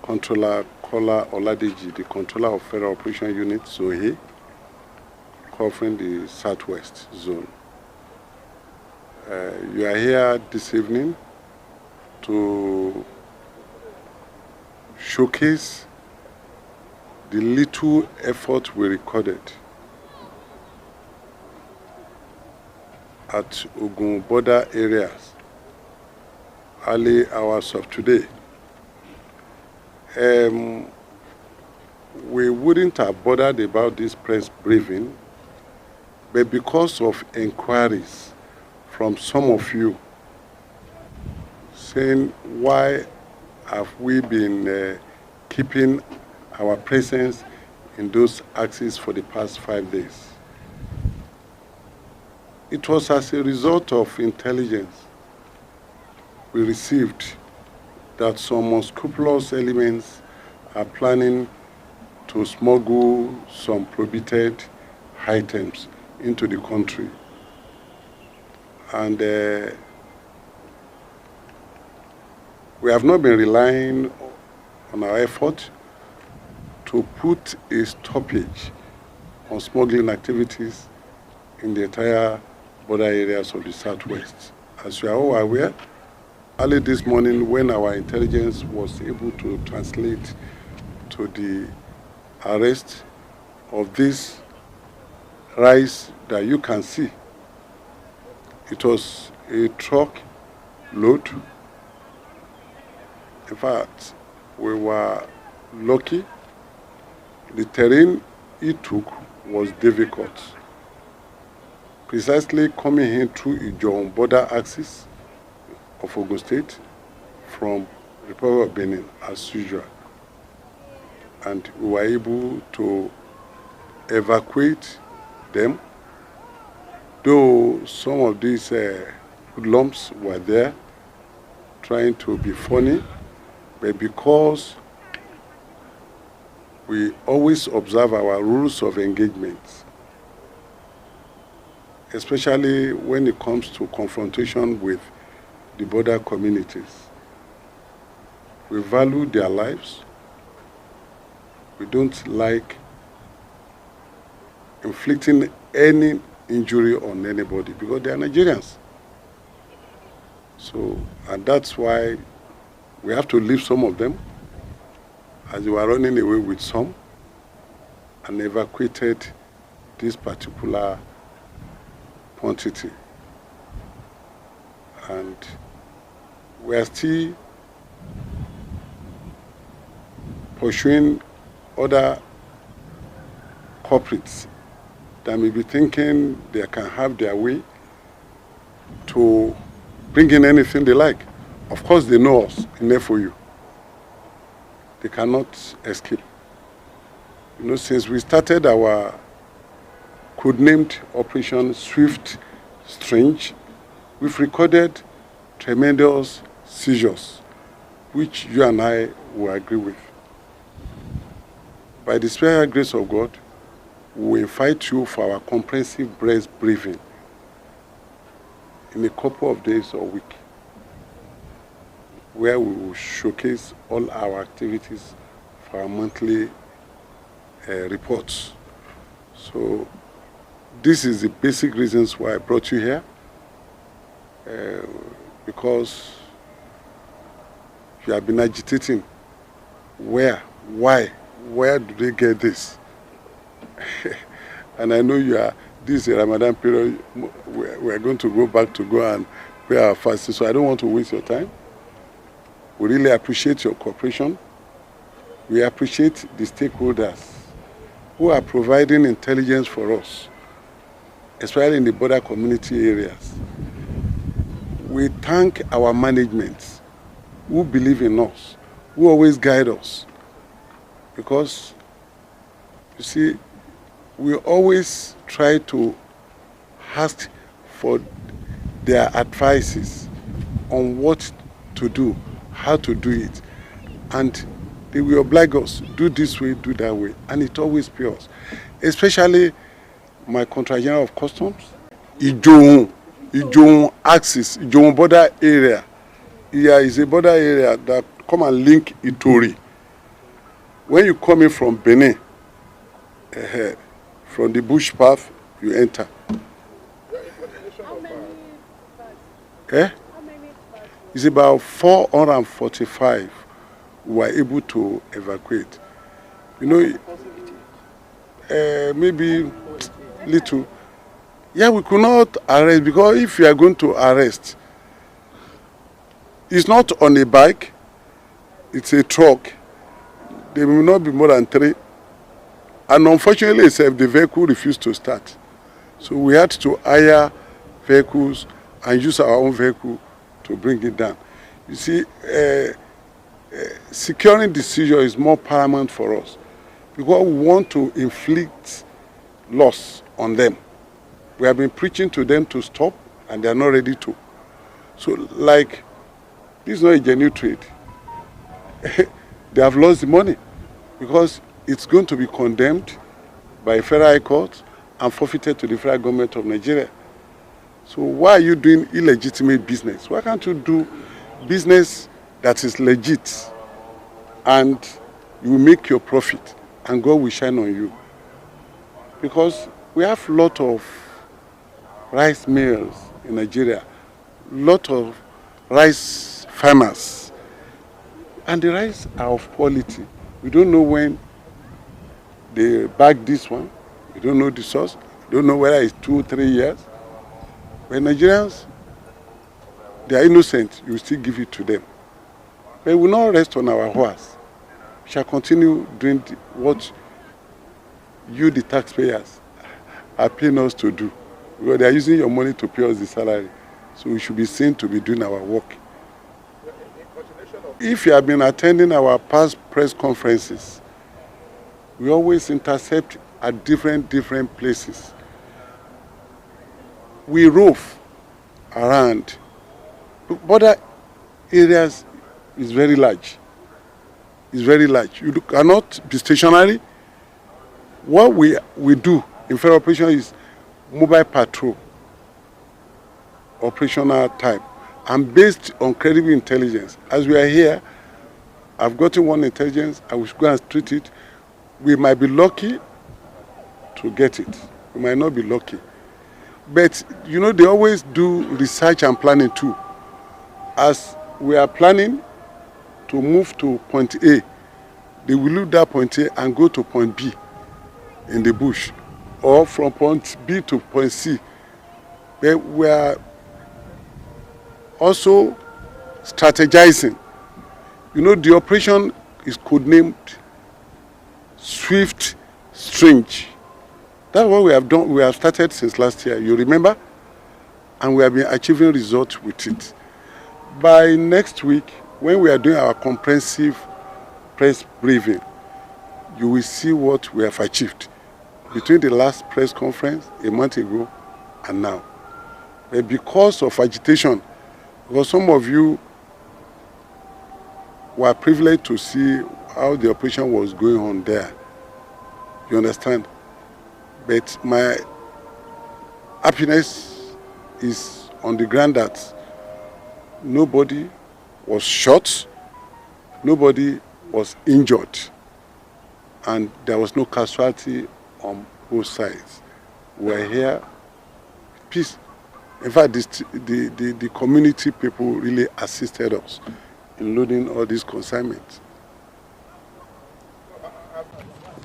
Controller Kola Oladeji, the controller of Federal Operation Unit Zone A, covering the Southwest Zone. You are here this evening to showcase the little effort we recorded at Ogun border areas early hours of today. We wouldn't have bothered about this press briefing, but because of inquiries from some of you saying why have we been keeping our presence in those axes for the past 5 days. It was as a result of intelligence we received that some unscrupulous elements are planning to smuggle some prohibited items into the country. And we have not been relying on our effort to put a stoppage on smuggling activities in the entire border areas of the Southwest. As you are all aware, early this morning when our intelligence was able to translate to the arrest of this rice that you can see, it was a truck load. In fact, we were lucky. The terrain it took was difficult. Precisely coming in through Ijon border axis of Ogun State from Republic of Benin as usual. And we were able to evacuate them, though some of these hoodlums were there trying to be funny, but because we always observe our rules of engagement, especially when it comes to confrontation with the border communities. We value their lives. We don't like inflicting any injury on anybody because they are Nigerians. So, and that's why we have to leave some of them as they were running away with some and evacuated this particular quantity. And we are still pursuing other culprits that may be thinking they can have their way to bring in anything they like. Of course, they know us in FOU. They cannot escape. You know, since we started our codenamed Operation Swift Strange, we've recorded tremendous seizures, which you and I will agree with. By the special grace of God, we invite you for our comprehensive press briefing in a couple of days or week, where we will showcase all our activities for our monthly reports. So this is the basic reasons why I brought you here, because you have been agitating. Where? Why? Where do they get this? And I know you are, this is a Ramadan period, we are going to go back to go and pray our fasting, so I don't want to waste your time. We really appreciate your cooperation. We appreciate the stakeholders who are providing intelligence for us, especially in the border community areas. We thank our management who believe in us, who always guide us. Because, you see, we always try to ask for their advices on what to do, how to do it. And they will oblige us, do this way, do that way. And it always pays. Especially my Contra-General of Customs, Ijon axis, Ijon border area. Here is a border area that come and link Itori When you come in from Benin, from the bush path, you enter. How many bags? Eh? How many bags? It's about 445 we were able to evacuate. You know, maybe little. Yeah, we could not arrest, because if you are going to arrest, it's not on a bike, it's a truck. There will not be more than 3. And unfortunately, the vehicle refused to start. So we had to hire vehicles and use our own vehicle to bring it down. You see, securing the seizure is more paramount for us, because we want to inflict loss on them. We have been preaching to them to stop, and they are not ready to. So, like, this is not a genuine trade. They have lost the money, because it's going to be condemned by a federal high court and forfeited to the federal government of Nigeria. So why are you doing illegitimate business? Why can't you do business that is legit, and you will make your profit and God will shine on you? Because we have a lot of rice mills in Nigeria, lot of rice farmers, and the rice are of quality. We don't know when they bag this one. We don't know the source. We don't know whether it's 2 or 3 years. When Nigerians, they are innocent, you still give it to them. But we will not rest on our horse. We shall continue doing what you, the taxpayers, are paying us to do. Because they are using your money to pay us the salary. So we should be seen to be doing our work. If you have been attending our past press conferences, we always intercept at different places. We rove around. Border areas is very large. It's very large. You cannot be stationary. What we do in federal operation is mobile patrol, operational type, and based on credible intelligence. As we are here, I've gotten one intelligence, I will go and treat it. We might be lucky to get it. We might not be lucky. But, you know, they always do research and planning too. As we are planning to move to point A, they will leave that point A and go to point B in the bush, or from point B to point C. But we are also strategizing. You know, the operation is codenamed Swift Strange. That's what we have done. We have started since last year, you remember? And we have been achieving results with it. By next week, when we are doing our comprehensive press briefing, you will see what we have achieved between the last press conference a month ago and now. But because of agitation, because some of you were privileged to see how the operation was going on there, you understand? But my happiness is on the ground that nobody was shot, nobody was injured, and there was no casualty on both sides. We are here, peace. In fact, the community people really assisted us in loading all these consignments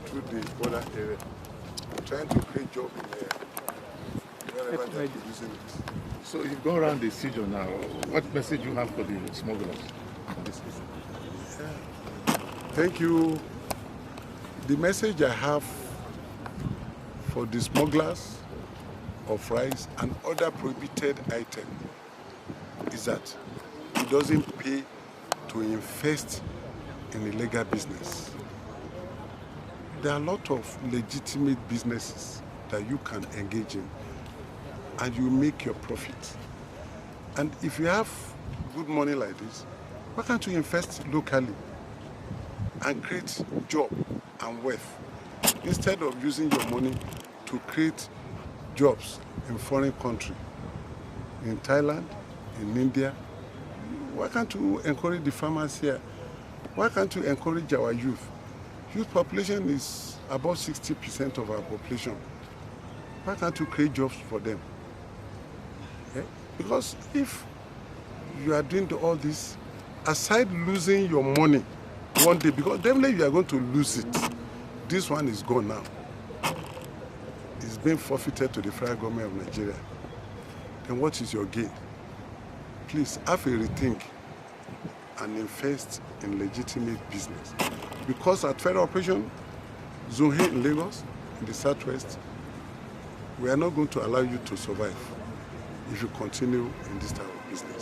through the border area. I'm trying to create jobs in there, wherever they're using it. So you've gone around the seizure now. What message you have for the smugglers? Thank you. The message I have for the smugglers of rice and other prohibited items is that it doesn't pay to invest in illegal business. There are a lot of legitimate businesses that you can engage in and you make your profit. And if you have good money like this, why can't you invest locally and create job and wealth instead of using your money to create jobs in foreign country, in Thailand, in India? Why can't you encourage the farmers here? Why can't you encourage our youth? Youth population is about 60% of our population. Why can't you create jobs for them? Eh? Because if you are doing all this, aside losing your money one day, because definitely you are going to lose it. This one is gone now. It's been forfeited to the federal government of Nigeria. Then what is your gain? Please have a rethink and invest in legitimate business. Because at Federal Operation Zone A in Lagos, in the Southwest, we are not going to allow you to survive if you continue in this type of business.